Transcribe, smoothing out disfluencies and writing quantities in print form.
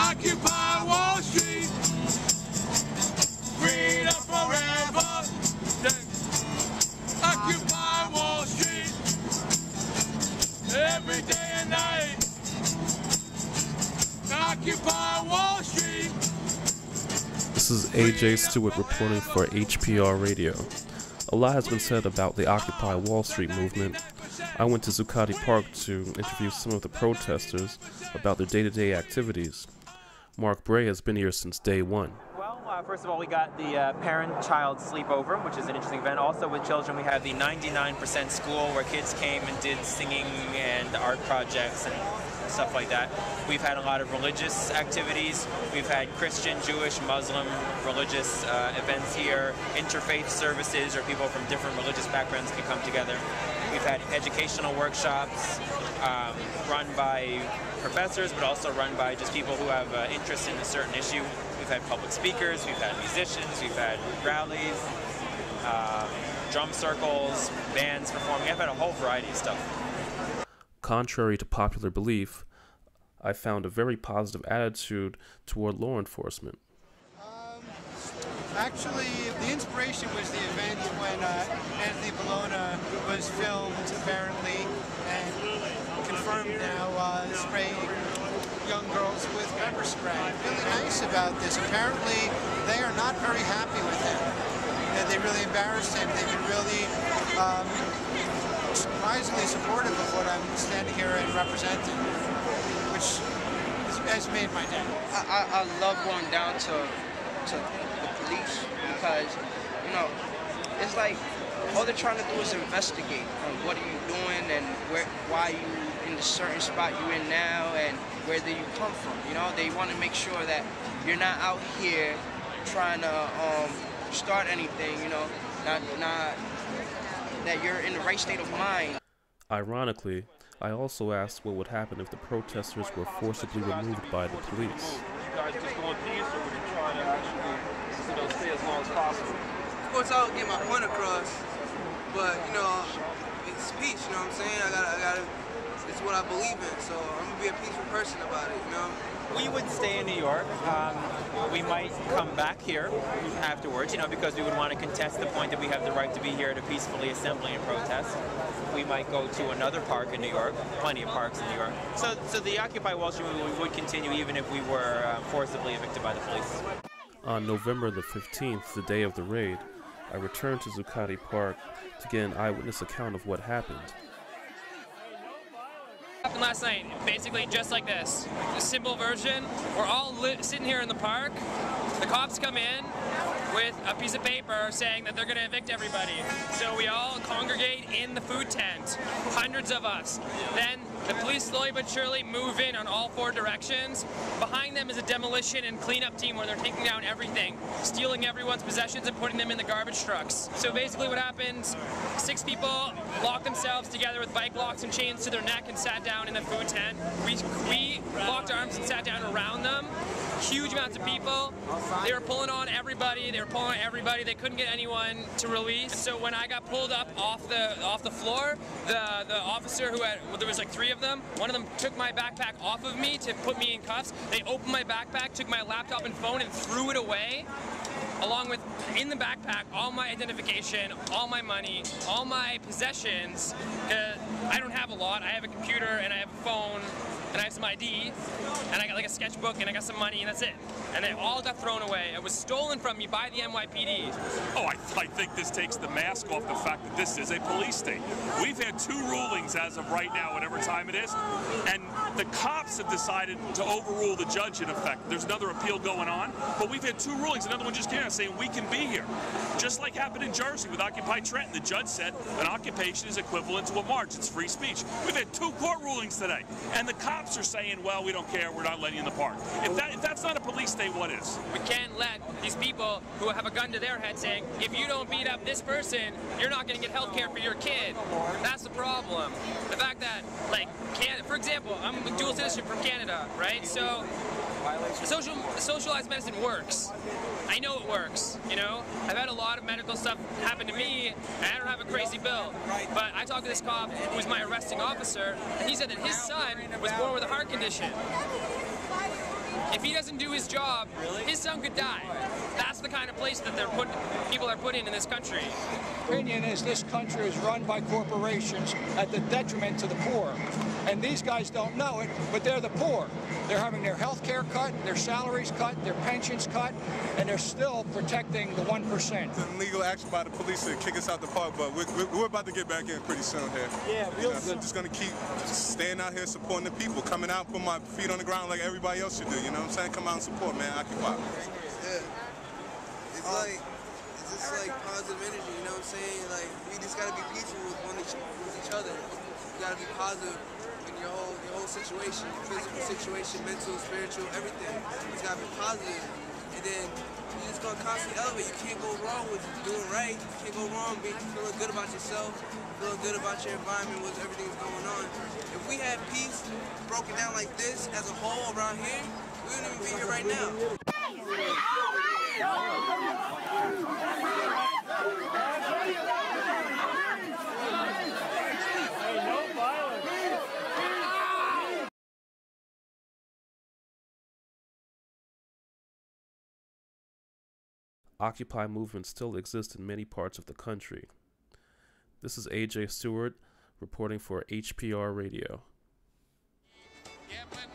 Occupy Wall Street. Freedom forever. Occupy Wall Street. Every day and night. Occupy Wall Street. This is AJ Stewart reporting for HPR Radio. A lot has been said about the Occupy Wall Street movement. I went to Zuccotti Park to interview some of the protesters about their day-to-day activities. Mark Bray has been here since day one. Well, first of all, we got the parent-child sleepover, which is an interesting event. Also with children, we have the 99% school where kids came and did singing and art projects and stuff like that. We've had a lot of religious activities. We've had Christian, Jewish, Muslim religious events here, interfaith services, or people from different religious backgrounds can come together. We've had educational workshops run by professors, but also run by just people who have interest in a certain issue. We've had public speakers, we've had musicians, we've had rallies, drum circles, bands performing. I've had a whole variety of stuff. Contrary to popular belief, I found a very positive attitude toward law enforcement. Actually, the inspiration was the event when Anthony Bologna was filmed, apparently, and confirmed now spraying young girls with pepper spray. Really nice about this. Apparently, they are not very happy with him. And they really embarrassed him. They've been really surprisingly supportive of what I'm standing here and representing, which has made my day. I love going down to the police because, you know, it's like all they're trying to do is investigate on what are you doing and why you in the certain spot you're in now and where do you come from. You know, they want to make sure that you're not out here trying to start anything. You know, not that you're in the right state of mind. Ironically, I also asked what would happen if the protesters were forcibly removed by the police. You guys just go in peace, or would you try to actually, stay as long as possible? Of course, I would get my point across, but it's peace. You know what I'm saying? I gotta. It's what I believe in, so I'm gonna be a peaceful person about it. You know. We would stay in New York. We might come back here afterwards, because we would want to contest the point that we have the right to be here to peacefully assemble and protest. We might go to another park in New York, plenty of parks in New York. So the Occupy Wall Street movement would continue even if we were forcibly evicted by the police. On November the 15th, the day of the raid, I returned to Zuccotti Park to get an eyewitness account of what happened. Happened last night, basically just like this. A simple version, we're all sitting here in the park, the cops come in with a piece of paper saying that they're going to evict everybody. So we all congregate in the food tent, hundreds of us. Then the police slowly but surely move in on all four directions. Behind them is a demolition and cleanup team where they're taking down everything, stealing everyone's possessions and putting them in the garbage trucks. So basically what happened, 6 people locked themselves together with bike locks and chains to their neck and sat down in the food tent. We locked arms and sat down around them. Huge amounts of people. They were pulling on everybody. They couldn't get anyone to release. So when I got pulled up off the floor, the officer there was like 3 of them. One of them took my backpack off of me to put me in cuffs. They opened my backpack, took my laptop and phone and threw it away. Along with, in the backpack, all my identification, all my money, all my possessions. I don't have a lot. I have a computer and I have a phone and I have some ID and I got like a sketchbook and I got some money and that's it. And they all got thrown away. It was stolen from me by the NYPD. Oh, I think this takes the mask off the fact that this is a police state. We've had 2 rulings as of right now, whatever time it is, and the cops have decided to overrule the judge in effect. There's another appeal going on, but we've had 2 rulings. Another one just came out saying we can be here. Just like happened in Jersey with Occupy Trenton. The judge said an occupation is equivalent to a march. It's free speech. We've had 2 court rulings today, and the cops are saying, well, we don't care. We're not letting you in the park. If that's not a police state, what is? We can't let these people who have a gun to their head saying, if you don't beat up this person, you're not going to get health care for your kid. That's the problem. The fact that, like, for example, I'm a dual citizen from Canada, right? So socialized medicine works. I know it works, I've had a lot of medical stuff happen to me, and I don't have a crazy bill. But I talked to this cop who was my arresting officer, and he said that his son was born with a heart condition. if he doesn't do his job, his son could die. That's the kind of place that people are put in this country. Opinion is this country is run by corporations at the detriment to the poor. And these guys don't know it, but they're the poor. They're having their health care cut, their salaries cut, their pensions cut, and they're still protecting the 1%. Illegal action by the police to kick us out the park, but we're about to get back in pretty soon here. Yeah, real good. I'm just going to keep staying out here supporting the people, coming out, put my feet on the ground like everybody else should do, you know what I'm saying? Come out and support, man, Occupy. Yeah. It's just like positive energy, you know what I'm saying? Like, we just gotta be peaceful with each other. You gotta be positive in your whole situation, physical situation, mental, spiritual, everything. You just gotta be positive. And then you're just gonna constantly elevate. You can't go wrong with doing right. You can't go wrong feeling good about yourself, feeling good about your environment, with everything's going on. If we had peace broken down like this as a whole around here, we wouldn't even be here right now. Occupy movements still exist in many parts of the country. This is AJ Stewart reporting for HPR Radio. Gambling